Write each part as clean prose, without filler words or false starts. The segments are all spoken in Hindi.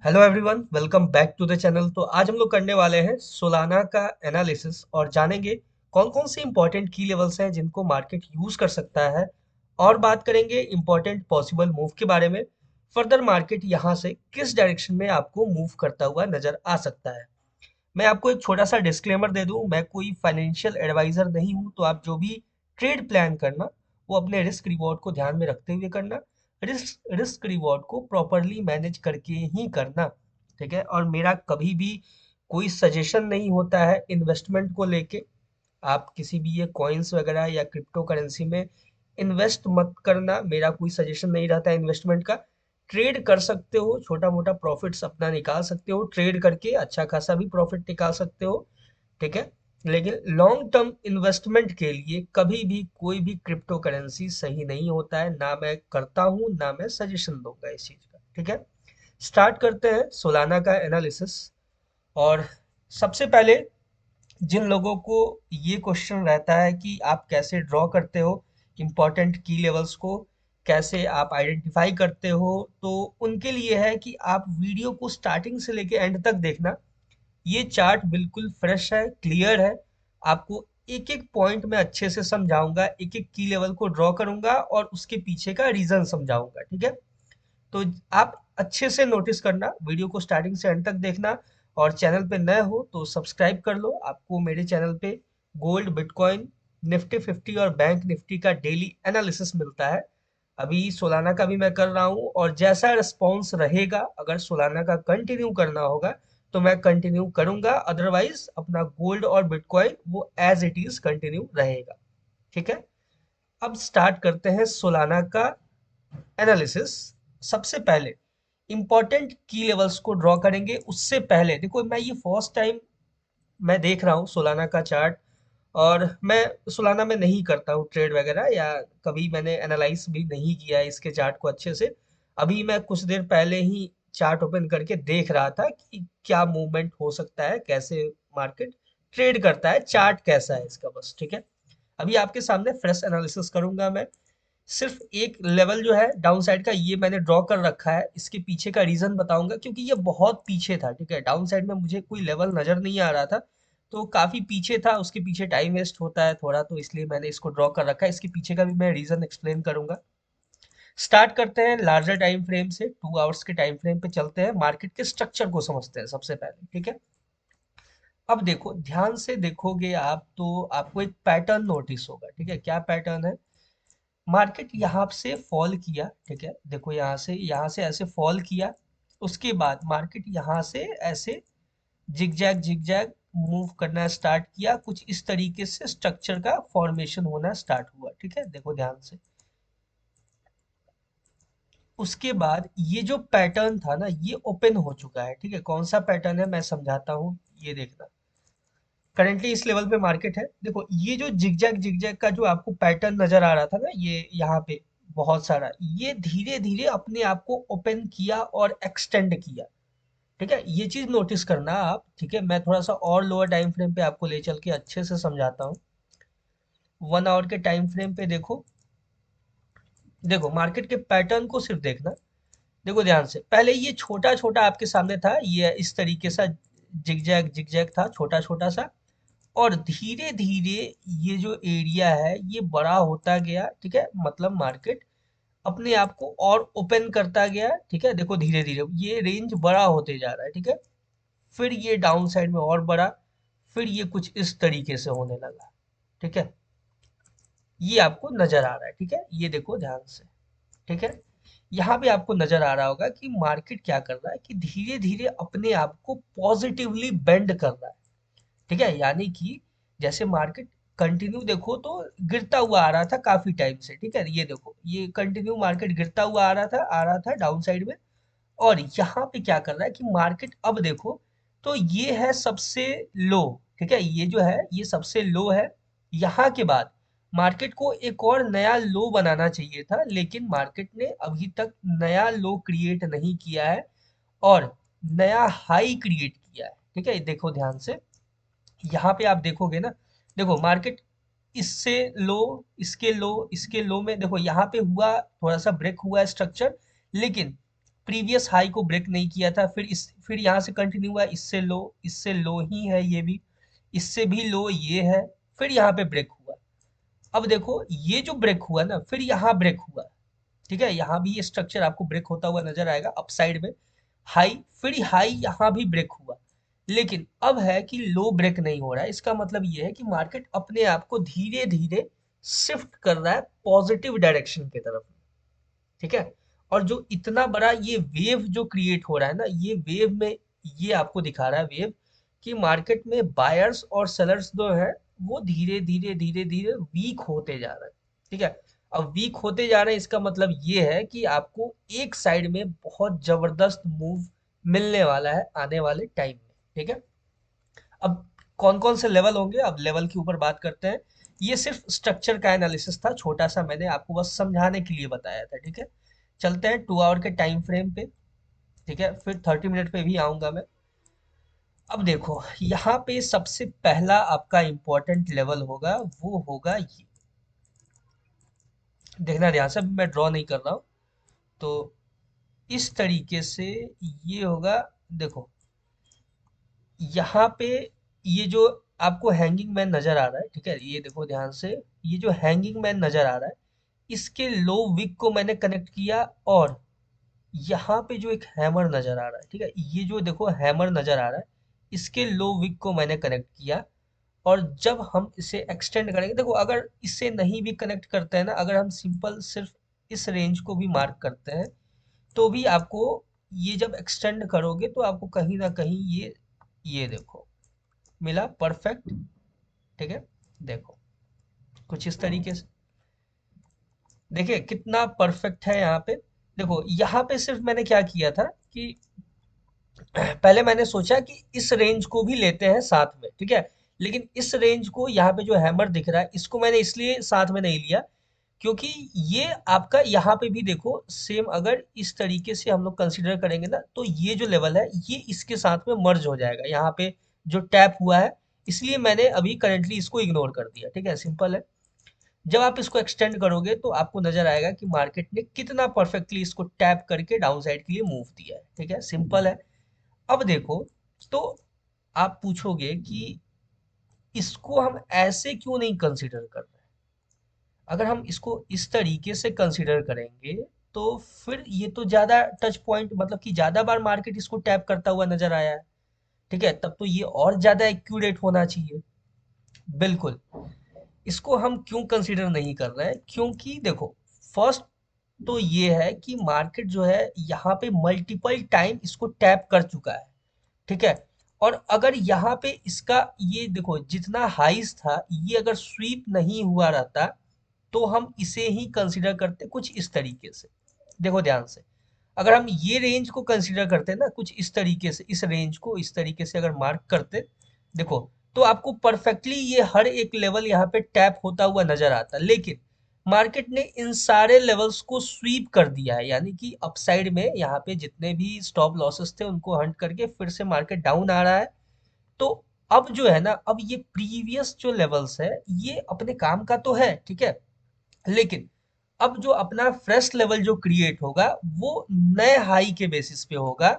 Hello everyone, welcome back to the channel. तो आज हम लोग करने वाले हैं सोलाना का एनालिसिस और जानेंगे कौन कौन से इंपॉर्टेंट की लेवल्स हैं जिनको मार्केट यूज कर सकता है। और बात करेंगे इंपॉर्टेंट पॉसिबल मूव के बारे में। फर्दर मार्केट यहाँ से किस डायरेक्शन में आपको मूव करता हुआ नजर आ सकता है। मैं आपको एक छोटा सा डिस्क्लेमर दे दूं, मैं कोई फाइनेंशियल एडवाइजर नहीं हूं, तो आप जो भी ट्रेड प्लान करना वो अपने रिस्क रिवॉर्ड को ध्यान में रखते हुए करना। रिस्क रिवॉर्ड को प्रॉपरली मैनेज करके ही करना। ठीक है, और मेरा कभी भी कोई सजेशन नहीं होता है इन्वेस्टमेंट को लेके। आप किसी भी ये कॉइन्स वगैरह या क्रिप्टो करेंसी में इन्वेस्ट मत करना, मेरा कोई सजेशन नहीं रहता इन्वेस्टमेंट का। ट्रेड कर सकते हो, छोटा मोटा प्रॉफिट्स अपना निकाल सकते हो, ट्रेड करके अच्छा खासा भी प्रॉफिट निकाल सकते हो। ठीक है, लेकिन लॉन्ग टर्म इन्वेस्टमेंट के लिए कभी भी कोई भी क्रिप्टो करेंसी सही नहीं होता है, ना मैं करता हूँ ना मैं सजेशन दूंगा इस चीज का। ठीक है, स्टार्ट करते हैं सोलाना का एनालिसिस। और सबसे पहले जिन लोगों को ये क्वेश्चन रहता है कि आप कैसे ड्रॉ करते हो इंपॉर्टेंट की लेवल्स को, कैसे आप आइडेंटिफाई करते हो, तो उनके लिए है कि आप वीडियो को स्टार्टिंग से लेके एंड तक देखना। ये चार्ट बिल्कुल फ्रेश है, क्लियर है। आपको एक एक पॉइंट में अच्छे से समझाऊंगा, एक एक की लेवल को ड्रॉ करूंगा और उसके पीछे का रीजन समझाऊंगा। ठीक है, तो आप अच्छे से नोटिस करना, वीडियो को स्टार्टिंग से एंड तक देखना। और चैनल पे नए हो तो सब्सक्राइब कर लो। आपको मेरे चैनल पे गोल्ड, बिटकॉइन, निफ्टी 50 और बैंक निफ्टी का डेली एनालिसिस मिलता है। अभी सोलाना का भी मैं कर रहा हूँ, और जैसा रिस्पॉन्स रहेगा, अगर सोलाना का कंटिन्यू करना होगा तो मैं कंटिन्यू करूंगा, अदरवाइज अपना गोल्ड और बिटकॉइन वो एज इट इज कंटिन्यू रहेगा। ठीक है, अब स्टार्ट करते हैं सोलाना का एनालिसिस। सबसे पहले इंपॉर्टेंट की लेवल्स को ड्रॉ करेंगे। उससे पहले देखो, मैं ये फर्स्ट टाइम मैं देख रहा हूँ सोलाना का चार्ट, और मैं सोलाना में नहीं करता हूँ ट्रेड वगैरह, या कभी मैंने एनालाइज भी नहीं किया है इसके चार्ट को अच्छे से। अभी मैं कुछ देर पहले ही चार्ट ओपन करके देख रहा था कि क्या मूवमेंट हो सकता है, कैसे मार्केट ट्रेड करता है, चार्ट कैसा है इसका, बस। ठीक है, अभी आपके सामने फ्रेश एनालिसिस करूंगा मैं। सिर्फ एक लेवल जो है डाउन साइड का, ये मैंने ड्रॉ कर रखा है, इसके पीछे का रीजन बताऊंगा, क्योंकि ये बहुत पीछे था। ठीक है, डाउन साइड में मुझे कोई लेवल नजर नहीं आ रहा था, तो काफी पीछे था, उसके पीछे टाइम वेस्ट होता है थोड़ा, तो इसलिए मैंने इसको ड्रॉ कर रखा है। इसके पीछे का भी मैं रीजन एक्सप्लेन करूंगा। स्टार्ट करते हैं लार्जर टाइम फ्रेम से, 2 आवर्स के टाइम फ्रेम पे चलते हैं, मार्केट के स्ट्रक्चर को समझते हैं सबसे पहले। ठीक है, अब देखो, ध्यान से देखोगे आप तो आपको एक पैटर्न नोटिस होगा। ठीक है, क्या पैटर्न है? मार्केट यहाँ से फॉल किया। ठीक है, देखो, यहाँ से ऐसे फॉल किया। उसके बाद मार्केट यहाँ से ऐसे जिगजैग जिगजैग मूव करना स्टार्ट किया, कुछ इस तरीके से स्ट्रक्चर का फॉर्मेशन होना स्टार्ट हुआ। ठीक है, देखो ध्यान से। उसके बाद ये जो पैटर्न था ना, ये ओपन हो चुका है। ठीक है, कौन सा पैटर्न है मैं समझाता हूँ, ये देखना। करेंटली इस लेवल पे मार्केट है। देखो, ये जो जिगजैग जिगजैग का जो आपको पैटर्न नजर आ रहा था ना, ये यहाँ पे बहुत सारा, ये धीरे धीरे अपने आप को ओपन किया और एक्सटेंड किया। ठीक है, ये चीज नोटिस करना आप। ठीक है, मैं थोड़ा सा और लोअर टाइम फ्रेम पे आपको ले चल के अच्छे से समझाता हूँ। 1 आवर के टाइम फ्रेम पे देखो, देखो मार्केट के पैटर्न को सिर्फ देखना। देखो ध्यान से, पहले ये छोटा छोटा आपके सामने था, ये इस तरीके सा जिगजैग जिगजैग था, छोटा छोटा सा। और धीरे धीरे ये जो एरिया है ये बड़ा होता गया। ठीक है, मतलब मार्केट अपने आप को और ओपन करता गया। ठीक है, देखो धीरे धीरे ये रेंज बड़ा होते जा रहा है। ठीक है, फिर ये डाउन साइड में और बड़ा, फिर ये कुछ इस तरीके से होने लगा। ठीक है, ये आपको नजर आ रहा है। ठीक है, ये देखो ध्यान से। ठीक है, यहाँ पे आपको नजर आ रहा होगा कि मार्केट क्या कर रहा है, कि धीरे धीरे अपने आप को पॉजिटिवली बेंड कर रहा है। ठीक है, यानी कि जैसे मार्केट कंटिन्यू देखो तो गिरता हुआ आ रहा था काफी टाइम से। ठीक है, ये देखो, ये कंटिन्यू मार्केट गिरता हुआ आ रहा था डाउन साइड में। और यहाँ पे क्या कर रहा है कि मार्केट अब देखो, तो ये है सबसे लो। ठीक है, ये जो है ये सबसे लो है। यहाँ के बाद मार्केट को एक और नया लो बनाना चाहिए था, लेकिन मार्केट ने अभी तक नया लो क्रिएट नहीं किया है, और नया हाई क्रिएट किया है। ठीक है, देखो ध्यान से, यहाँ पे आप देखोगे ना, देखो मार्केट इससे लो, इसके लो, इसके लो में देखो यहाँ पे हुआ, थोड़ा सा ब्रेक हुआ है स्ट्रक्चर, लेकिन प्रीवियस हाई को ब्रेक नहीं किया था, फिर यहाँ से कंटिन्यू हुआ, इससे लो ही है ये भी, इससे भी लो ये है, फिर यहाँ पे ब्रेक हुआ। अब देखो ये जो ब्रेक हुआ ना, फिर यहाँ ब्रेक हुआ, ठीक है, यहाँ भी ये स्ट्रक्चर आपको ब्रेक होता हुआ नजर आएगा अपसाइड में, हाई, फिर हाई यहाँ भी ब्रेक हुआ। लेकिन अब है कि लो ब्रेक नहीं हो रहा है, इसका मतलब ये है कि मार्केट अपने आप को धीरे धीरे शिफ्ट कर रहा है पॉजिटिव डायरेक्शन की तरफ, ठीक है। और जो इतना बड़ा ये वेव जो क्रिएट हो रहा है ना, ये वेव में ये आपको दिखा रहा है वेव कि मार्केट में बायर्स और सेलर्स जो है वो धीरे धीरे धीरे धीरे वीक होते जा रहे हैं, ठीक है। अब वीक होते जा रहे हैं इसका मतलब ये है कि आपको एक साइड में बहुत जबरदस्त मूव मिलने वाला है आने वाले टाइम में, ठीक है। अब कौन कौन से लेवल होंगे, अब लेवल के ऊपर बात करते हैं। ये सिर्फ स्ट्रक्चर का एनालिसिस था, छोटा सा मैंने आपको बस समझाने के लिए बताया था, ठीक है। चलते हैं 2 आवर के टाइम फ्रेम पे, ठीक है, फिर 30 मिनट पे भी आऊंगा मैं। अब देखो यहाँ पे सबसे पहला आपका इंपॉर्टेंट लेवल होगा, वो होगा ये, देखना ध्यान से, अभी मैं ड्रॉ नहीं कर रहा हूँ, तो इस तरीके से ये होगा। देखो यहाँ पे ये जो आपको हैंगिंग मैन नजर आ रहा है, ठीक है, ये देखो ध्यान से, ये जो हैंगिंग मैन नजर आ रहा है, इसके लो विक को मैंने कनेक्ट किया, और यहाँ पे जो एक हैमर नजर आ रहा है, ठीक है, ये जो देखो हैमर नजर आ रहा है, इसके लो विक को मैंने कनेक्ट किया। और जब हम इसे एक्सटेंड करेंगे, देखो अगर इसे नहीं भी कनेक्ट करते हैं ना, अगर हम सिंपल सिर्फ इस रेंज को भी मार्क करते हैं, तो भी आपको ये जब एक्सटेंड करोगे तो आपको कहीं ना कहीं ये देखो मिला परफेक्ट, ठीक है। देखो कुछ इस तरीके से, देखिए कितना परफेक्ट है यहाँ पे। देखो यहाँ पे सिर्फ मैंने क्या किया था कि पहले मैंने सोचा कि इस रेंज को भी लेते हैं साथ में, ठीक है। लेकिन इस रेंज को, यहाँ पे जो हैमर दिख रहा है, इसको मैंने इसलिए साथ में नहीं लिया क्योंकि ये आपका यहाँ पे भी देखो सेम, अगर इस तरीके से हम लोग कंसीडर करेंगे ना, तो ये जो लेवल है ये इसके साथ में मर्ज हो जाएगा, यहाँ पे जो टैप हुआ है, इसलिए मैंने अभी करेंटली इसको इग्नोर कर दिया, ठीक है, सिंपल है। जब आप इसको एक्सटेंड करोगे तो आपको नजर आएगा कि मार्केट ने कितना परफेक्टली इसको टैप करके डाउन साइड के लिए मूव दिया है, ठीक है, सिंपल है। अब देखो, तो आप पूछोगे कि इसको हम ऐसे क्यों नहीं कंसीडर कर रहे हैं। अगर हम इसको इस तरीके से कंसीडर करेंगे तो फिर ये तो ज्यादा टच पॉइंट, मतलब कि ज्यादा बार मार्केट इसको टैप करता हुआ नजर आया है, ठीक है, तब तो ये और ज्यादा एक्यूरेट होना चाहिए। बिल्कुल। इसको हम क्यों कंसीडर नहीं कर रहे हैं, क्योंकि देखो फर्स्ट तो ये है कि मार्केट जो है यहाँ पे मल्टीपल टाइम इसको टैप कर चुका है, ठीक है। और अगर यहाँ पे इसका ये देखो जितना हाइस था, ये अगर स्वीप नहीं हुआ रहता तो हम इसे ही कंसीडर करते कुछ इस तरीके से। देखो ध्यान से, अगर हम ये रेंज को कंसीडर करते ना कुछ इस तरीके से, इस रेंज को इस तरीके से अगर मार्क करते, देखो, तो आपको परफेक्टली ये हर एक लेवल यहाँ पे टैप होता हुआ नजर आता। लेकिन मार्केट ने इन सारे लेवल्स को स्वीप कर दिया है, यानी कि अपसाइड में यहाँ पे जितने भी स्टॉप लॉसेस थे उनको हंट करके फिर से मार्केट डाउन आ रहा है। तो अब जो है ना, अब ये प्रीवियस जो लेवल्स है ये अपने काम का तो है, ठीक है, लेकिन अब जो अपना फ्रेश लेवल जो क्रिएट होगा वो नए हाई के बेसिस पे होगा।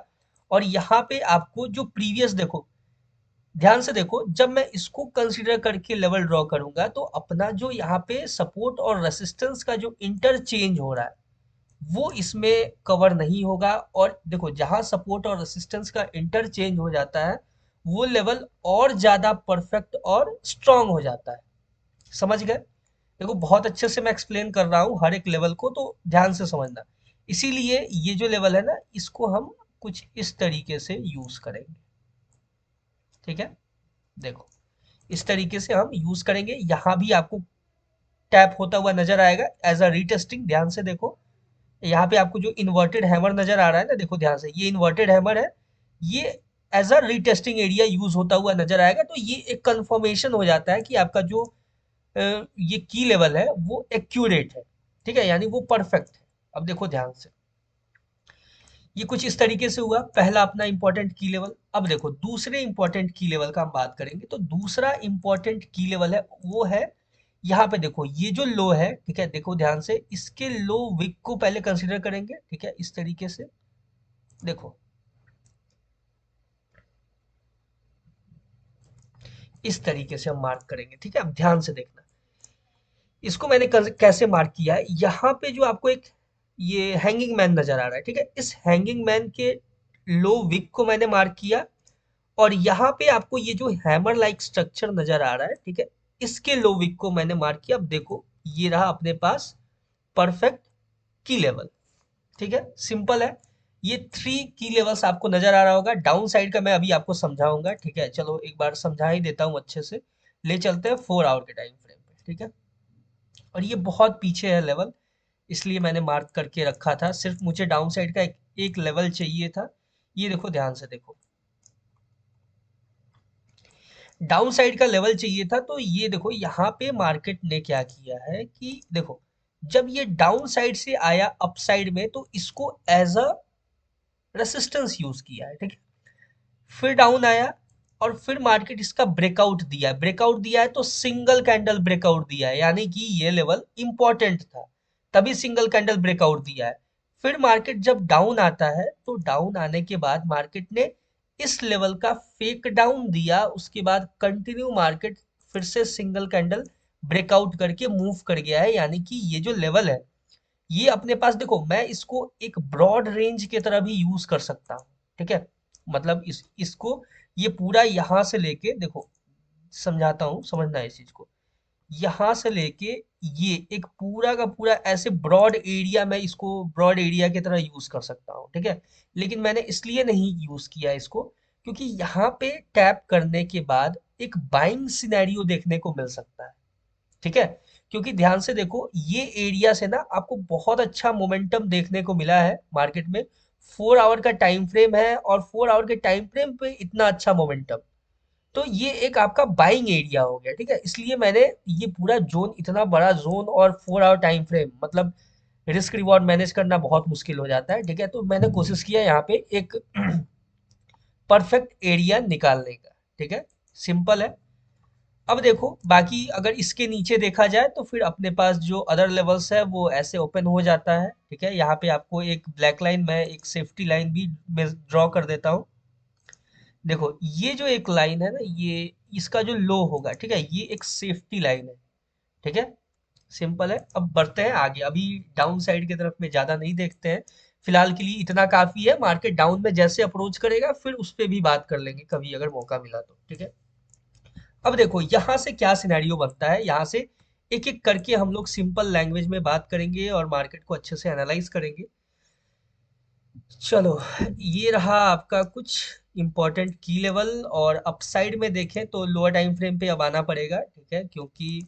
और यहाँ पे आपको जो प्रीवियस, देखो ध्यान से देखो, जब मैं इसको कंसीडर करके लेवल ड्रॉ करूंगा तो अपना जो यहाँ पे सपोर्ट और रेसिस्टेंस का जो इंटरचेंज हो रहा है वो इसमें कवर नहीं होगा। और देखो जहां सपोर्ट और रेसिस्टेंस का इंटरचेंज हो जाता है वो लेवल और ज्यादा परफेक्ट और स्ट्रांग हो जाता है। समझ गए? देखो बहुत अच्छे से मैं एक्सप्लेन कर रहा हूँ हर एक लेवल को, तो ध्यान से समझना। इसीलिए ये जो लेवल है ना, इसको हम कुछ इस तरीके से यूज करेंगे, ठीक है। देखो इस तरीके से हम यूज करेंगे, यहाँ भी आपको टैप होता हुआ नजर आएगा एज अ रीटेस्टिंग। ध्यान से देखो, यहाँ पे आपको जो इन्वर्टेड हैमर नजर आ रहा है ना, देखो ध्यान से, ये इन्वर्टेड हैमर है, ये as a retesting area use होता हुआ नजर आएगा। तो ये एक कंफर्मेशन हो जाता है कि आपका जो ये की लेवल है वो एक्यूरेट है, ठीक है, यानी वो परफेक्ट है। अब देखो ध्यान से, ये कुछ इस तरीके से हुआ पहला अपना इंपॉर्टेंट की लेवल। अब देखो दूसरे इंपॉर्टेंट की लेवल का हम बात करेंगे, तो दूसरा इंपॉर्टेंट की लेवल है वो है यहाँ पे, देखो ये जो लो है, ठीक है, देखो ध्यान से, इसके लो विक को पहले कंसीडर करेंगे, ठीक है, इस तरीके से। देखो इस तरीके से हम मार्क करेंगे, ठीक है। अब ध्यान से देखना, इसको मैंने कैसे मार्क किया है। यहाँ पे जो आपको एक ये हैंगिंग मैन नजर आ रहा है, ठीक है, इस हैंगिंग मैन के लो विक को मैंने मार्क किया। और यहाँ पे आपको ये जो हैमर लाइक स्ट्रक्चर नजर आ रहा है, ठीक है, इसके लो विक को मैंने मार्क किया। अब देखो ये रहा अपने पास परफेक्ट की लेवल, ठीक है, सिंपल है। ये 3 की लेवल्स आपको नजर आ रहा होगा। डाउन साइड का मैं अभी आपको समझाऊंगा, ठीक है। चलो एक बार समझा ही देता हूँ अच्छे से। ले चलते हैं 4 आवर के टाइम फ्रेम पे, ठीक है। और ये बहुत पीछे है लेवल, इसलिए मैंने मार्क करके रखा था। सिर्फ मुझे डाउन साइड का एक लेवल चाहिए था। ये देखो, ध्यान से देखो, डाउन साइड का लेवल चाहिए था। तो ये देखो यहाँ पे मार्केट ने क्या किया है कि देखो, जब ये डाउन साइड से आया अप साइड में, तो इसको एज अ रेसिस्टेंस यूज किया है, ठीक है। फिर डाउन आया और फिर मार्केट इसका ब्रेकआउट दिया है। ब्रेकआउट दिया है तो सिंगल कैंडल ब्रेकआउट दिया है, यानी कि ये लेवल इंपॉर्टेंट था, तभी सिंगल कैंडल ब्रेकआउट दिया है। फिर मार्केट जब डाउन आता है, तो डाउन आने के बाद मार्केट ने इस लेवल का फेक डाउन दिया। उसके बाद कंटिन्यू मार्केट फिर से सिंगल कैंडल ब्रेकआउट करके मूव कर गया है, यानी कि ये जो लेवल है, ये अपने पास देखो, मैं इसको एक ब्रॉड रेंज की तरह भी यूज कर सकता हूँ, ठीक है। मतलब इसको ये पूरा यहाँ से लेके देखो, समझाता हूँ, समझना है इस चीज को। यहाँ से लेके ये एक पूरा का पूरा ऐसे ब्रॉड एरिया, मैं इसको ब्रॉड एरिया की तरह यूज कर सकता हूँ, ठीक है। लेकिन मैंने इसलिए नहीं यूज किया इसको, क्योंकि यहाँ पे टैप करने के बाद एक बाइंग सिनेरियो देखने को मिल सकता है, ठीक है। क्योंकि ध्यान से देखो, ये एरिया से ना आपको बहुत अच्छा मोमेंटम देखने को मिला है मार्केट में। 4 आवर का टाइम फ्रेम है और 4 आवर के टाइम फ्रेम पे इतना अच्छा मोमेंटम, तो ये एक आपका बाइंग एरिया हो गया, ठीक है। इसलिए मैंने ये पूरा जोन, इतना बड़ा जोन और 4 आवर टाइम फ्रेम, मतलब रिस्क रिवॉर्ड मैनेज करना बहुत मुश्किल हो जाता है, ठीक है। तो मैंने कोशिश किया यहाँ पे एक परफेक्ट एरिया निकालने का, ठीक है, सिंपल है। अब देखो बाकी अगर इसके नीचे देखा जाए, तो फिर अपने पास जो अदर लेवल्स है वो ऐसे ओपन हो जाता है, ठीक है। यहाँ पे आपको एक ब्लैक लाइन, मैं एक सेफ्टी लाइन भी मैं ड्रॉ कर देता हूँ। देखो ये जो एक लाइन है ना, ये इसका जो लो होगा, ठीक है, ये एक सेफ्टी लाइन है, ठीक है, सिंपल है। अब बढ़ते हैं आगे, अभी डाउन साइड की तरफ में ज्यादा नहीं देखते हैं। फिलहाल के लिए इतना काफी है। मार्केट डाउन में जैसे अप्रोच करेगा, फिर उस पे भी बात कर लेंगे कभी अगर मौका मिला तो, ठीक है। अब देखो यहाँ से क्या सिनेरियो बनता है, यहाँ से एक एक करके हम लोग सिंपल लैंग्वेज में बात करेंगे और मार्केट को अच्छे से एनालाइज करेंगे। चलो, ये रहा आपका कुछ इंपॉर्टेंट की लेवल। और अपसाइड में देखें तो लोअर टाइम फ्रेम पे अब आना पड़ेगा, ठीक है, क्योंकि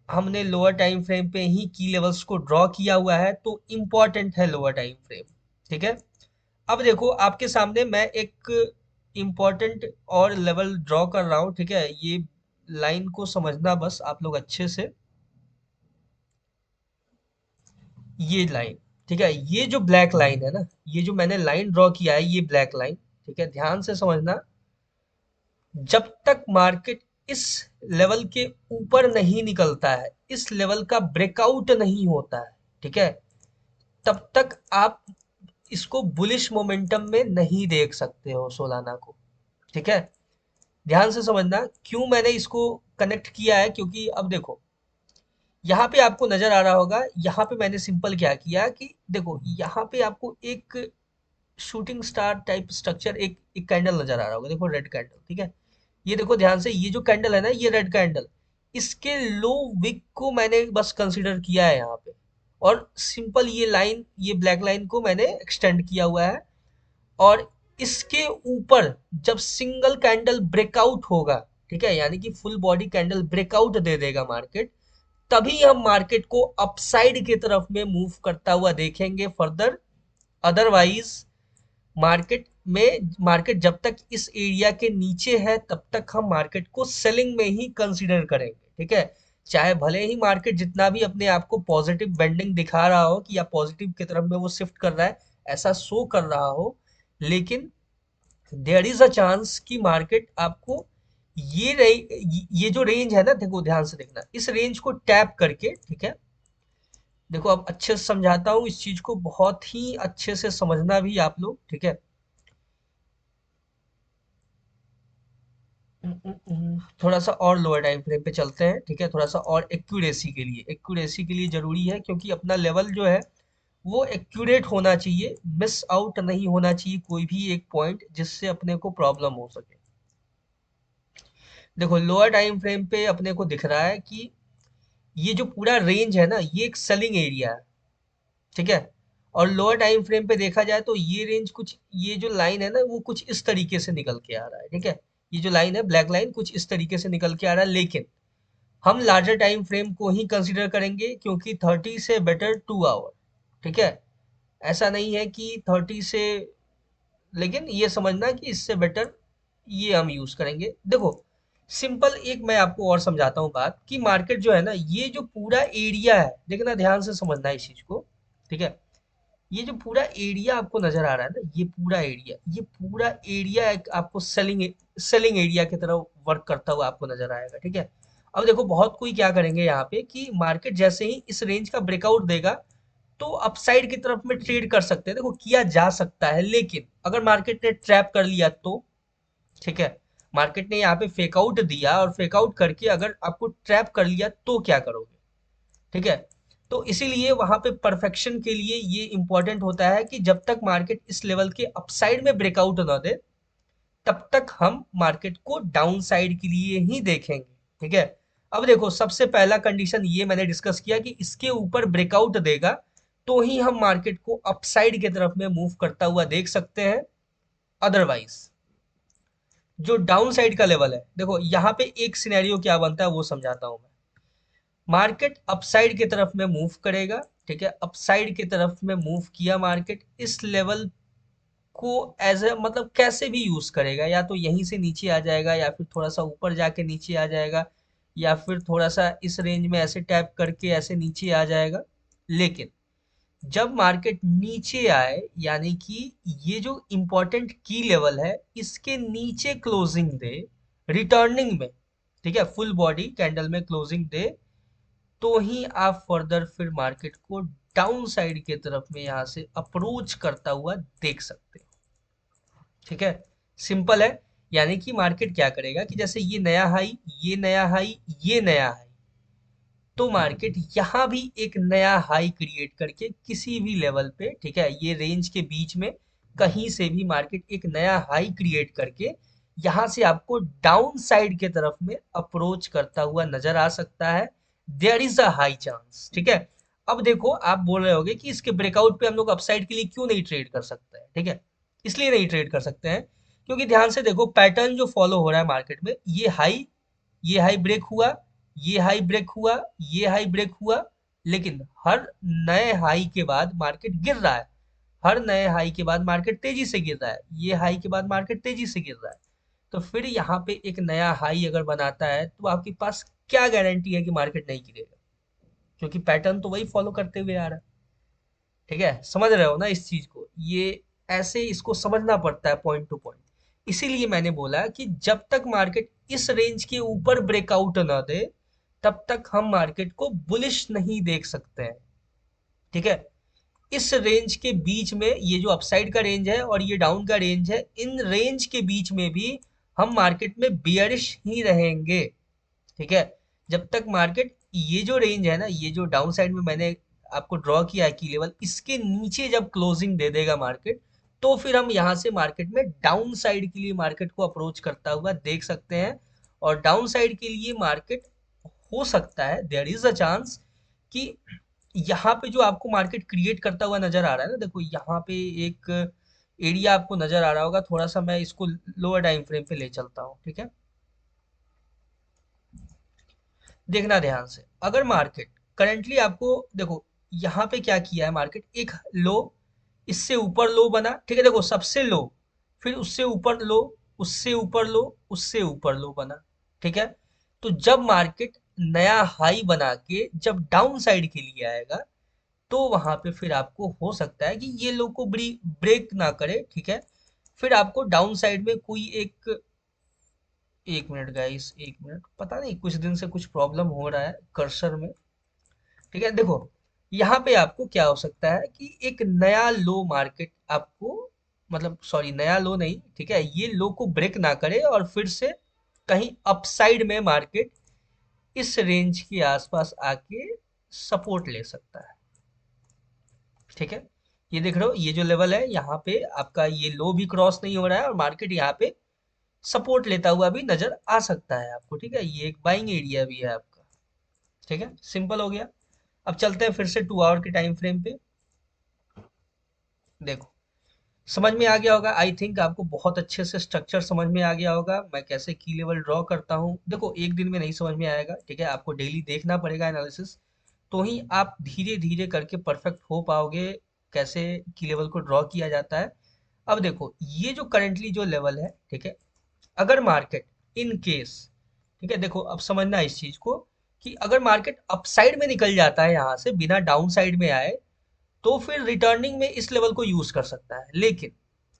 हमने लोअर टाइम फ्रेम पे ही की लेवल्स को ड्रॉ किया हुआ है, तो इम्पोर्टेंट है लोअर टाइम फ्रेम, ठीक है। अब देखो आपके सामने मैं एक इम्पोर्टेंट और लेवल ड्रॉ कर रहा हूँ, ठीक है। ये लाइन को समझना बस आप लोग अच्छे से, ये लाइन, ठीक है, ये जो ब्लैक लाइन है ना, ये जो मैंने लाइन ड्रॉ किया है, ये ब्लैक लाइन, ठीक है, ध्यान से समझना। जब तक मार्केट इस लेवल के ऊपर नहीं निकलता है, इस लेवल का ब्रेकआउट नहीं होता है, ठीक है, तब तक आप इसको बुलिश मोमेंटम में नहीं देख सकते हो सोलाना को, ठीक है। ध्यान से समझना क्यों मैंने इसको कनेक्ट किया है, क्योंकि अब देखो यहाँ पे आपको नजर आ रहा होगा, यहाँ पे मैंने सिंपल क्या किया कि देखो यहाँ पे आपको एक शूटिंग स्टार टाइप स्ट्रक्चर, एक कैंडल नजर आ रहा होगा, देखो रेड कैंडल, ठीक है। ये देखो ध्यान से, ये जो कैंडल है ना, ये रेड कैंडल, इसके लो विक को मैंने बस कंसीडर किया है यहाँ पे। और सिंपल ये लाइन, ये ब्लैक लाइन को मैंने एक्सटेंड किया हुआ है। और इसके ऊपर जब सिंगल कैंडल ब्रेकआउट होगा, ठीक है, यानी कि फुल बॉडी कैंडल ब्रेकआउट दे देगा मार्केट, तभी हम मार्केट को अपसाइड की तरफ में मूव करता हुआ देखेंगे फर्दर। अदरवाइज मार्केट जब तक इस एरिया के नीचे है, तब तक हम मार्केट को सेलिंग में ही कंसीडर करेंगे, ठीक है। चाहे भले ही मार्केट जितना भी अपने आप को पॉजिटिव बेंडिंग दिखा रहा हो कि या पॉजिटिव की तरफ में वो शिफ्ट कर रहा है, ऐसा शो कर रहा हो, लेकिन देयर इज अ चांस कि मार्केट आपको ये जो रेंज है ना, देखो ध्यान से देखना, इस रेंज को टैप करके, ठीक है, देखो अब अच्छे से समझाता हूँ इस चीज को, बहुत ही अच्छे से समझना भी आप लोग, ठीक है। थोड़ा सा और लोअर टाइम फ्रेम पे चलते हैं, ठीक है। थोड़ा सा और एक्यूरेसी के लिए जरूरी है, क्योंकि अपना लेवल जो है वो एक्यूरेट होना चाहिए, मिस आउट नहीं होना चाहिए कोई भी एक पॉइंट जिससे अपने को प्रॉब्लम हो सके। देखो लोअर टाइम फ्रेम पे अपने को दिख रहा है कि ये जो पूरा रेंज है ना, ये एक सेलिंग एरिया है, ठीक है। और लोअर टाइम फ्रेम पे देखा जाए तो ये रेंज कुछ, ये जो लाइन है ना वो कुछ इस तरीके से निकल के आ रहा है, ठीक है। ये जो लाइन है ब्लैक लाइन कुछ इस तरीके से निकल के आ रहा है, लेकिन हम लार्जर टाइम फ्रेम को ही कंसीडर करेंगे, क्योंकि 30 से बेटर 2 आवर, ठीक है। ऐसा नहीं है कि 30 से, लेकिन ये समझना कि इससे बेटर ये हम यूज करेंगे। देखो सिंपल एक मैं आपको और समझाता हूँ बात, कि मार्केट जो है ना, ये जो पूरा एरिया है, देखना ध्यान से समझना है इस चीज को, ठीक है। ये जो पूरा एरिया आपको नजर आ रहा है ना, ये पूरा एरिया एक आपको सेलिंग एरिया की तरह वर्क करता हुआ आपको नजर आएगा, ठीक है। अब देखो बहुत कोई क्या करेंगे यहाँ पे, कि मार्केट जैसे ही इस रेंज का ब्रेकआउट देगा तो अपसाइड की तरफ में ट्रेड कर सकते हैं, देखो किया जा सकता है, लेकिन अगर मार्केट ने ट्रैप कर लिया तो, ठीक है। मार्केट ने यहाँ पे फेकआउट दिया और फेकआउट करके अगर आपको ट्रैप कर लिया तो क्या करोगे, ठीक है। तो इसीलिए वहां पे परफेक्शन के लिए ये इंपॉर्टेंट होता है कि जब तक मार्केट इस लेवल के अपसाइड में ब्रेकआउट ना दे, तब तक हम मार्केट को डाउन साइड के लिए ही देखेंगे, ठीक है। अब देखो सबसे पहला कंडीशन ये मैंने डिस्कस किया कि इसके ऊपर ब्रेकआउट देगा तो ही हम मार्केट को अपसाइड की तरफ में मूव करता हुआ देख सकते हैं, अदरवाइज जो डाउन साइड का लेवल है, देखो यहाँ पे एक सिनेरियो क्या बनता है वो समझाता हूँ मैं। मार्केट अपसाइड की तरफ में मूव करेगा, ठीक है। अपसाइड की तरफ में मूव किया मार्केट, इस लेवल को एज ए मतलब कैसे भी यूज करेगा, या तो यहीं से नीचे आ जाएगा, या फिर थोड़ा सा ऊपर जाके नीचे आ जाएगा, या फिर थोड़ा सा इस रेंज में ऐसे टैप करके ऐसे नीचे आ जाएगा। लेकिन जब मार्केट नीचे आए, यानी कि ये जो इंपॉर्टेंट की लेवल है इसके नीचे क्लोजिंग दे रिटर्निंग में, ठीक है, फुल बॉडी कैंडल में क्लोजिंग दे, तो ही आप फर्दर फिर मार्केट को डाउन साइड की तरफ में यहां से अप्रोच करता हुआ देख सकते हो, ठीक है। सिंपल है। यानी कि मार्केट क्या करेगा कि जैसे ये नया हाई, ये नया हाई, ये नया हाई, तो मार्केट यहाँ भी एक नया हाई क्रिएट करके किसी भी लेवल पे, ठीक है, ये रेंज के बीच में कहीं से भी मार्केट एक नया हाई क्रिएट करके यहाँ से आपको डाउन साइड के तरफ में अप्रोच करता हुआ नजर आ सकता है। There is a high chance, ठीक है। अब देखो आप बोल रहे होगे कि इसके ब्रेकआउट पे हम लोग अपसाइड के लिए क्यों नहीं ट्रेड कर सकते हैं, ठीक है। इसलिए नहीं ट्रेड कर सकते हैं क्योंकि ध्यान से देखो पैटर्न जो फॉलो हो रहा है मार्केट में, ये हाई ब्रेक हुआ, ये हाई ब्रेक हुआ, ये हाई ब्रेक हुआ, लेकिन हर नए हाई के बाद मार्केट गिर रहा है, हर नए हाई के बाद मार्केट तेजी से गिर रहा है, ये हाई के बाद मार्केट तेजी से गिर रहा है। तो फिर यहाँ पे एक नया हाई अगर बनाता है तो आपके पास क्या गारंटी है कि मार्केट नहीं गिरेगा, क्योंकि पैटर्न तो वही फॉलो करते हुए आ रहा है, ठीक है। समझ रहे हो ना इस चीज को, ये ऐसे इसको समझना पड़ता है पॉइंट टू पॉइंट। इसीलिए मैंने बोला कि जब तक मार्केट इस रेंज के ऊपर ब्रेकआउट ना दे, तब तक हम मार्केट को बुलिश नहीं देख सकते हैं, ठीक है। इस रेंज के बीच में ये जो अपसाइड का रेंज है और ये डाउन का रेंज है, इन रेंज के बीच में भी हम मार्केट में बियरिश ही रहेंगे, ठीक है। जब तक मार्केट ये जो रेंज है ना, ये जो डाउन साइड में मैंने आपको ड्रॉ किया है की लेवल, इसके नीचे जब क्लोजिंग दे देगा मार्केट, तो फिर हम यहाँ से मार्केट में डाउन साइड के लिए मार्केट को अप्रोच करता हुआ देख सकते हैं। और डाउन साइड के लिए मार्केट हो सकता है, देयर इज अ चांस कि यहाँ पे जो आपको मार्केट क्रिएट करता हुआ नजर आ रहा है ना, देखो यहाँ पे एक एरिया आपको नजर आ रहा होगा, थोड़ा सा मैं इसको लोअर टाइम फ्रेम पे ले चलता हूँ, ठीक है। देखना ध्यान से, अगर मार्केट करंटली आपको देखो यहाँ पे क्या किया है मार्केट, एक लो, इससे ऊपर लो बना, ठीक है। देखो सबसे लो, फिर उससे ऊपर लो, उससे ऊपर लो, उससे ऊपर लो बना, ठीक है। तो जब मार्केट नया हाई बना के जब डाउन साइड के लिए आएगा, तो वहां पे फिर आपको हो सकता है कि ये लो को ब्रेक ना करे, ठीक है। फिर आपको डाउन साइड में कोई एक मिनट गाइस, एक मिनट, पता नहीं कुछ दिन से कुछ प्रॉब्लम हो रहा है कर्सर में, ठीक है। देखो यहाँ पे आपको क्या हो सकता है कि एक नया लो मार्केट आपको, मतलब सॉरी नया लो नहीं, ठीक है, ये लो को ब्रेक ना करे और फिर से कहीं अपसाइड में मार्केट इस रेंज के आसपास आके सपोर्ट ले सकता है। ठीक है, ये देख रहे हो ये जो लेवल है यहाँ पे आपका ये लो भी क्रॉस नहीं हो रहा है और मार्केट यहाँ पे सपोर्ट लेता हुआ भी नजर आ सकता है आपको। ठीक है, ये एक बाइंग एरिया भी है आपका। ठीक है, सिंपल हो गया। अब चलते हैं फिर से 2 आवर के टाइम फ्रेम पे। देखो, समझ में आ गया होगा, आई थिंक आपको बहुत अच्छे से स्ट्रक्चर समझ में आ गया होगा, मैं कैसे की लेवल ड्रॉ करता हूँ। देखो, एक दिन में नहीं समझ में आएगा, ठीक है, आपको डेली देखना पड़ेगा एनालिसिस, तो ही आप धीरे धीरे करके परफेक्ट हो पाओगे कैसे की लेवल को ड्रॉ किया जाता है। अब देखो, ये जो करंटली जो लेवल है, ठीक है, अगर मार्केट इन केस, ठीक है, देखो अब समझना इस चीज को कि अगर मार्केट अपसाइड में निकल जाता है यहाँ से बिना डाउन साइड में आए, तो फिर रिटर्निंग में इस लेवल को यूज कर सकता है। लेकिन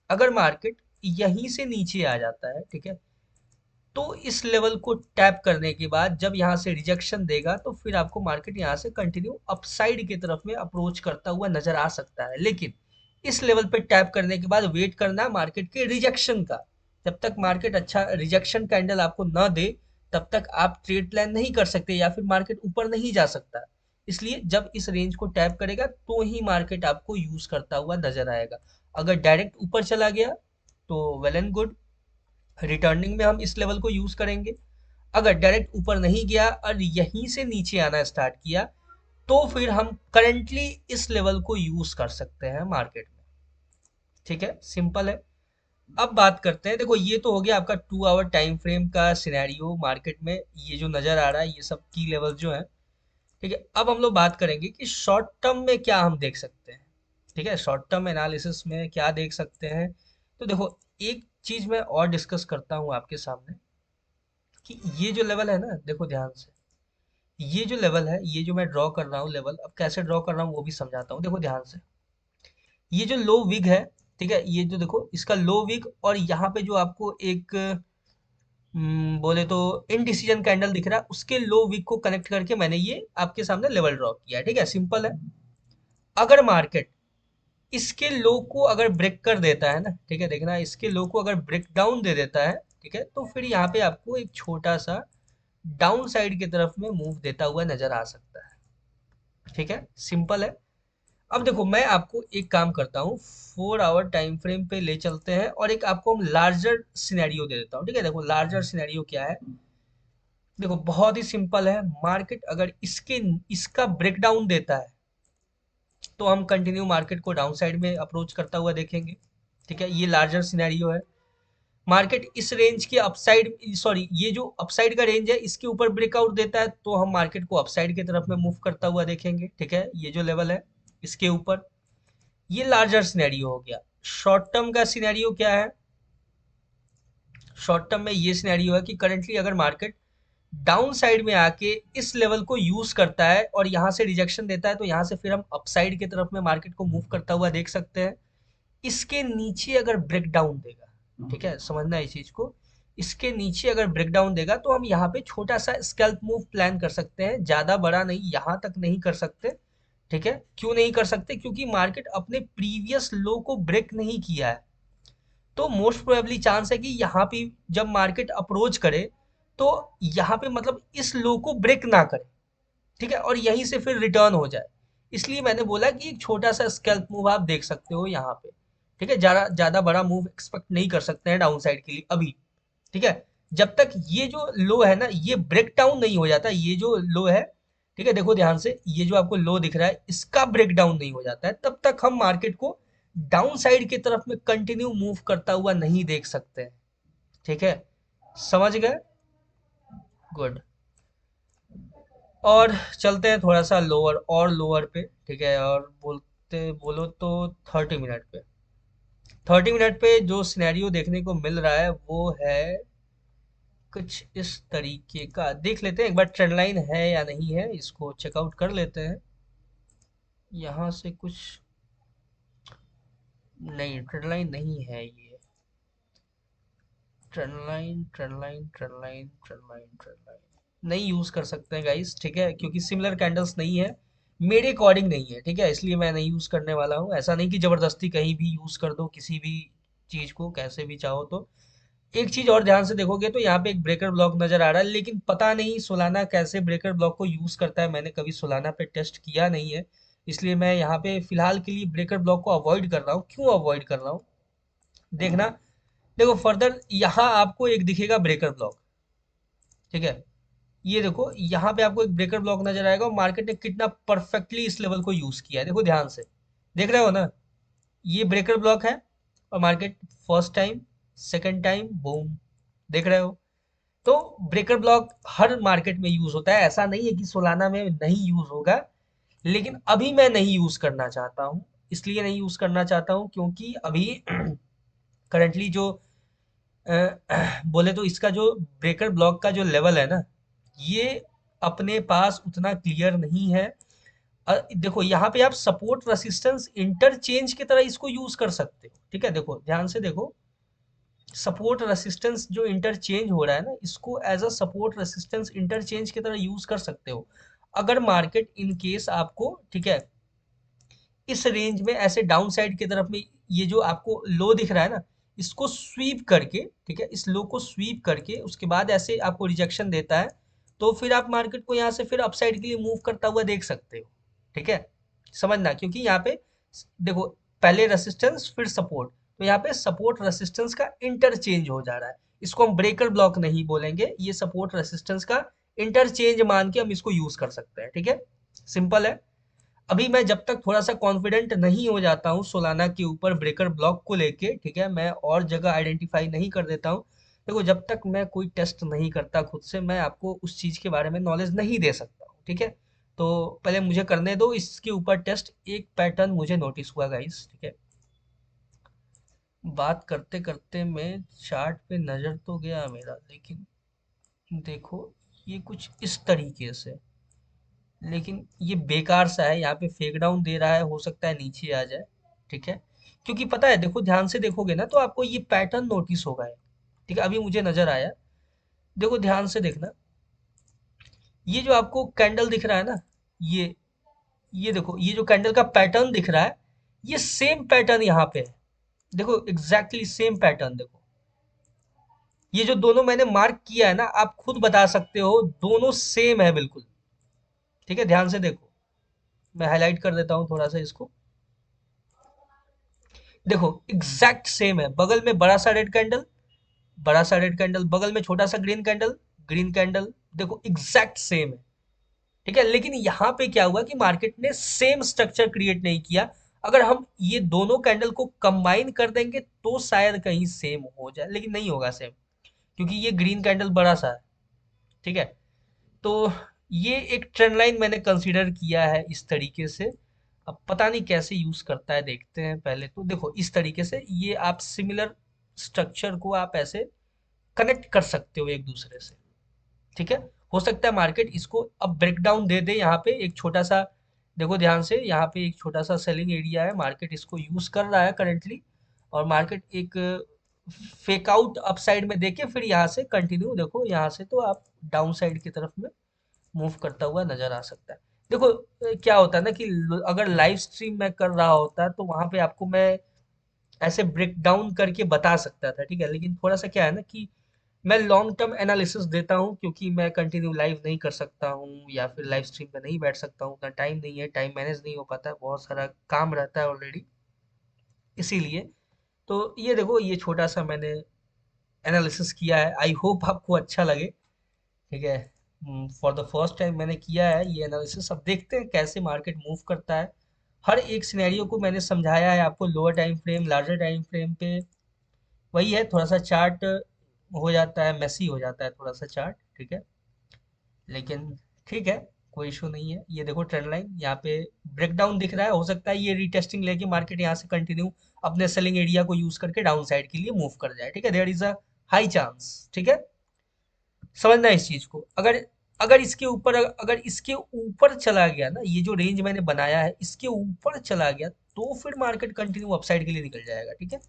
अगर मार्केट यहीं से नीचे आ जाता है, ठीक है, तो इस लेवल को टैप करने के बाद जब यहाँ से रिजेक्शन देगा तो फिर आपको मार्केट यहाँ से कंटिन्यू अपसाइड की तरफ में अप्रोच करता हुआ नजर आ सकता है। लेकिन इस लेवल पे टैप करने के बाद वेट करना मार्केट के रिजेक्शन का। जब तक मार्केट अच्छा रिजेक्शन कैंडल आपको न दे, तब तक आप ट्रेड प्लान नहीं कर सकते या फिर मार्केट ऊपर नहीं जा सकता। इसलिए जब इस रेंज को टैप करेगा तो ही मार्केट आपको यूज करता हुआ नजर आएगा। अगर डायरेक्ट ऊपर चला गया तो वेल एंड गुड, रिटर्निंग में हम इस लेवल को यूज करेंगे। अगर डायरेक्ट ऊपर नहीं गया और यहीं से नीचे आना स्टार्ट किया, तो फिर हम करंटली इस लेवल को यूज कर सकते हैं मार्केट में। ठीक है, सिंपल है। अब बात करते हैं, देखो ये तो हो गया आपका 2 आवर टाइम फ्रेम का सिनेरियो मार्केट में, ये जो नजर आ रहा है ये सब की लेवल जो है। ठीक है, अब हम लोग बात करेंगे कि शॉर्ट टर्म में क्या हम देख सकते हैं। ठीक है, शॉर्ट टर्म एनालिसिस में क्या देख सकते हैं। तो देखो, एक चीज मैं और डिस्कस करता हूँ आपके सामने कि ये जो लेवल है ना, देखो ध्यान से, ये जो लेवल है, ये जो मैं ड्रॉ कर रहा हूँ लेवल, अब कैसे ड्रॉ कर रहा हूँ वो भी समझाता हूँ। देखो ध्यान से, ये जो लो विग है, ठीक है, ये जो देखो इसका लो विग और यहाँ पे जो आपको एक बोले तो इनडिसीजन कैंडल दिख रहा है, उसके लो विग को कनेक्ट करके मैंने ये आपके सामने लेवल ड्रॉ किया है। ठीक है, सिंपल है। अगर मार्केट इसके लो को अगर ब्रेक कर देता है ना, ठीक है, देखना इसके लो को अगर ब्रेक डाउन दे देता है, ठीक है, तो फिर यहाँ पे आपको एक छोटा सा डाउन साइड की तरफ में मूव देता हुआ नजर आ सकता है। ठीक है, सिंपल है। अब देखो, मैं आपको एक काम करता हूँ, 4 आवर टाइम फ्रेम पे ले चलते हैं और एक आपको हम लार्जर सिनेरियो दे देता हूँ। ठीक है, देखो लार्जर सिनेरियो क्या है। देखो बहुत ही सिंपल है, मार्केट अगर इसका ब्रेकडाउन देता है तो हम कंटिन्यू मार्केट को डाउन साइड में अप्रोच करता हुआ देखेंगे। ठीक है, ये लार्जर सिनेरियो है। मार्केट इस रेंज के अपसाइड, सॉरी ये जो अपसाइड का रेंज है इसके ऊपर ब्रेकआउट देता है तो हम मार्केट को अपसाइड की तरफ में मूव करता हुआ देखेंगे। ठीक है, ये जो लेवल है इसके ऊपर, ये लार्जर सिनेरियो हो गया। शॉर्ट टर्म का सिनेरियो क्या है। शॉर्ट टर्म में ये सिनेरियो है कि करंटली अगर मार्केट डाउन साइड में आके इस लेवल को यूज करता है और यहाँ से रिजेक्शन देता है, तो यहाँ से फिर हम अपसाइड की तरफ में मार्केट को मूव करता हुआ देख सकते हैं। इसके नीचे अगर ब्रेक डाउन देगा, ठीक है, समझना है इस चीज को, इसके नीचे अगर ब्रेक डाउन देगा तो हम यहाँ पे छोटा सा स्कैल्प मूव प्लान कर सकते हैं, ज्यादा बड़ा नहीं, यहाँ तक नहीं कर सकते। ठीक है, क्यों नहीं कर सकते, क्योंकि मार्केट अपने प्रीवियस लो को ब्रेक नहीं किया है। तो मोस्ट प्रोबेबली चांस है कि यहाँ पे जब मार्केट अप्रोच करे तो यहाँ पे मतलब इस लो को ब्रेक ना करे। ठीक है, और यहीं से फिर रिटर्न हो जाए। इसलिए मैंने बोला कि एक छोटा सा स्कैल्प मूव आप देख सकते हो यहाँ पे। ठीक है, ज्यादा ज्यादा बड़ा मूव एक्सपेक्ट नहीं कर सकते हैं डाउन साइड के लिए अभी। ठीक है, जब तक ये जो लो है ना ये ब्रेक डाउन नहीं हो जाता, ये जो लो है, ठीक है, देखो ध्यान से, ये जो आपको लो दिख रहा है इसका ब्रेक डाउन नहीं हो जाता है, तब तक हम मार्केट को डाउन साइड की तरफ में कंटिन्यू मूव करता हुआ नहीं देख सकते हैं। ठीक है, समझ गए, गुड। और चलते हैं थोड़ा सा लोअर और लोअर पे। ठीक है, और बोलते बोलो तो 30 मिनट पे, 30 मिनट पे जो सिनेरियो देखने को मिल रहा है वो है कुछ इस तरीके का। देख लेते हैं एक बार ट्रेंड लाइन है या नहीं है, इसको चेकआउट कर लेते हैं। यहाँ से कुछ नहीं, ट्रेंड लाइन नहीं है ये। Trend line, trend line, trend line, trend line, trend line नहीं यूज कर सकते हैं गाइस। ठीक है, क्योंकि सिमिलर कैंडल्स नहीं है। मेरे अकॉर्डिंग नहीं है, ठीक है, इसलिए मैं नहीं यूज करने वाला हूँ। ऐसा नहीं कि जबरदस्ती कहीं भी यूज कर दो किसी भी चीज को कैसे भी चाहो तो। एक चीज और ध्यान से देखोगे तो यहाँ पे एक ब्रेकर ब्लॉक नजर आ रहा है, लेकिन पता नहीं सोलाना कैसे ब्रेकर ब्लॉक को यूज करता है। मैंने कभी सोलाना पे टेस्ट किया नहीं है, इसलिए मैं यहाँ पे फिलहाल के लिए ब्रेकर ब्लॉक को अवॉइड कर रहा हूँ। क्यों अवॉइड कर रहा हूँ, देखना। देखो फर्दर यहाँ आपको एक दिखेगा ब्रेकर ब्लॉक, ठीक है। ये देखो यहाँ पे आपको एक ब्रेकर ब्लॉक नजर आएगा, और मार्केट ने कितना परफेक्टली इस लेवल को यूज किया है, देखो ध्यान से। देख रहे हो ना, ये ब्रेकर ब्लॉक है, और market first time, second time, boom. देख रहे हो, तो ब्रेकर ब्लॉक हर मार्केट में यूज होता है, ऐसा नहीं है कि सोलाना में नहीं यूज होगा। लेकिन अभी मैं नहीं यूज करना चाहता हूँ। इसलिए नहीं यूज करना चाहता हूँ क्योंकि अभी करंटली जो अ, बोले तो इसका जो ब्रेकर ब्लॉक का जो लेवल है ना, ये अपने पास उतना क्लियर नहीं है। देखो यहाँ पे आप सपोर्ट रेसिस्टेंस इंटरचेंज की तरह इसको यूज कर सकते हो, ठीक है। देखो ध्यान से देखो, सपोर्ट रेसिस्टेंस जो इंटरचेंज हो रहा है ना, इसको as a support resistance interchange की तरह यूज कर सकते हो। अगर मार्केट इन केस आपको, ठीक है, इस रेंज में ऐसे डाउन साइड की तरफ में, ये जो आपको लो दिख रहा है ना, इसको स्वीप करके, ठीक है, इस लो को स्वीप करके उसके बाद ऐसे आपको रिजेक्शन देता है, तो फिर आप मार्केट को यहाँ से फिर अपसाइड के लिए मूव करता हुआ देख सकते हो, ठीक है। समझना, क्योंकि यहाँ पे देखो, पहले रेसिस्टेंस फिर सपोर्ट, तो यहाँ पे सपोर्ट रेसिस्टेंस का इंटरचेंज हो जा रहा है। इसको हम ब्रेकर ब्लॉक नहीं बोलेंगे, ये सपोर्ट रेसिस्टेंस का इंटरचेंज मान के हम इसको यूज कर सकते हैं, ठीक है। सिंपल है। अभी मैं जब तक थोड़ा सा कॉन्फिडेंट नहीं हो जाता हूँ सोलाना के ऊपर ब्रेकर ब्लॉक को लेके, ठीक है, मैं और जगह आइडेंटिफाई नहीं कर देता हूँ। देखो जब तक मैं कोई टेस्ट नहीं करता खुद से, मैं आपको उस चीज के बारे में नॉलेज नहीं दे सकता हूँ, ठीक है। तो पहले मुझे करने दो इसके ऊपर टेस्ट। एक पैटर्न मुझे नोटिस हुआ गाइस, ठीक है। बात करते करते मैं चार्ट पे नजर तो गया मेरा, लेकिन देखो ये कुछ इस तरीके से, लेकिन ये बेकार सा है, यहाँ पे फेक डाउन दे रहा है, हो सकता है नीचे आ जाए, ठीक है। क्योंकि पता है, देखो ध्यान से देखोगे ना तो आपको ये पैटर्न नोटिस होगा है, ठीक है। अभी मुझे नजर आया, देखो ध्यान से देखना, ये जो आपको कैंडल दिख रहा है ना, ये ये देखो, ये जो कैंडल का पैटर्न दिख रहा है, ये सेम पैटर्न यहाँ पे है। देखो एग्जैक्टली सेम पैटर्न, देखो ये जो दोनों मैंने मार्क किया है ना, आप खुद बता सकते हो दोनों सेम है बिल्कुल, ठीक है। ध्यान से देखो, मैं हाईलाइट कर देता हूँ थोड़ा सा इसको। देखो एग्जैक्ट सेम है, बगल में बड़ा सा रेड कैंडल, बड़ा सा रेड कैंडल, बगल में छोटा सा ग्रीन कैंडल, ग्रीन कैंडल, देखो एग्जैक्ट सेम है, ठीक है। लेकिन यहाँ पे क्या हुआ कि मार्केट ने सेम स्ट्रक्चर क्रिएट नहीं किया। अगर हम ये दोनों कैंडल को कंबाइन कर देंगे तो शायद कहीं सेम हो जाए, लेकिन नहीं होगा सेम, क्योंकि ये ग्रीन कैंडल बड़ा सा है, ठीक है। तो ये एक ट्रेंड लाइन मैंने कंसीडर किया है इस तरीके से। अब पता नहीं कैसे यूज करता है, देखते हैं। पहले तो देखो इस तरीके से ये आप सिमिलर स्ट्रक्चर को आप ऐसे कनेक्ट कर सकते हो एक दूसरे से, ठीक है। हो सकता है मार्केट इसको अब ब्रेक डाउन दे दे, यहाँ पे एक छोटा सा, देखो ध्यान से, यहाँ पे एक छोटा सा सेलिंग एरिया है, मार्केट इसको यूज कर रहा है करंटली। और मार्केट एक फेक आउट अपसाइड में देके फिर यहाँ से कंटिन्यू, देखो यहाँ से तो आप डाउन साइड की तरफ में मूव करता हुआ नजर आ सकता है। देखो क्या होता है ना कि अगर लाइव स्ट्रीम में कर रहा होता तो वहां पे आपको मैं ऐसे ब्रेक डाउन करके बता सकता था, ठीक है। लेकिन थोड़ा सा क्या है ना कि मैं लॉन्ग टर्म एनालिसिस देता हूँ, क्योंकि मैं कंटिन्यू लाइव नहीं कर सकता हूँ या फिर लाइव स्ट्रीम में नहीं बैठ सकता हूँ, उतना टाइम नहीं है, टाइम मैनेज नहीं हो पाता है, बहुत सारा काम रहता है ऑलरेडी, इसीलिए। तो ये देखो ये छोटा सा मैंने एनालिसिस किया है, आई होप आपको अच्छा लगे, ठीक है। फॉर द फर्स्ट टाइम मैंने किया है ये एनालिसिस, अब देखते हैं कैसे मार्केट मूव करता है। हर एक सिनेरियो को मैंने समझाया है आपको, lower time frame, larger time frame पे। वही है, थोड़ा सा चार्ट हो जाता है, मेसी हो जाता है थोड़ा सा चार्ट, ठीक है। लेकिन ठीक है, कोई इशू नहीं है। ये देखो ट्रेंड लाइन यहाँ पे ब्रेकडाउन दिख रहा है, हो सकता है ये रीटेस्टिंग लेके मार्केट यहाँ से कंटिन्यू अपने सेलिंग एरिया को यूज करके डाउन साइड के लिए मूव कर जाए, ठीक है। There is a high chance, ठीक है। समझना है इस चीज को। अगर अगर इसके ऊपर, अगर इसके ऊपर चला गया ना, ये जो रेंज मैंने बनाया है इसके ऊपर चला गया, तो फिर मार्केट कंटिन्यू अपसाइड के लिए निकल जाएगा, ठीक है।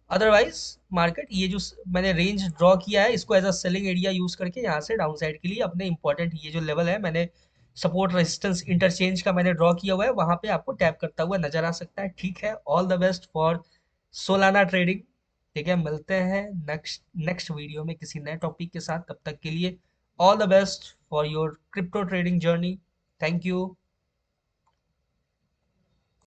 अदरवाइज मार्केट ये जो मैंने रेंज ड्रॉ किया है, इसको as a selling area use करके यहाँ से डाउन साइड के लिए अपने इंपॉर्टेंट ये जो लेवल है मैंने सपोर्ट रेजिस्टेंस इंटरचेंज का मैंने ड्रॉ किया हुआ है, वहां पे आपको टैप करता हुआ नजर आ सकता है। ठीक है, all the best for Solana trading. ठीक है, मिलते हैं नेक्स्ट नेक्स्ट वीडियो में किसी नए टॉपिक के साथ। तब तक के लिए all the best for your crypto trading journey. Thank you.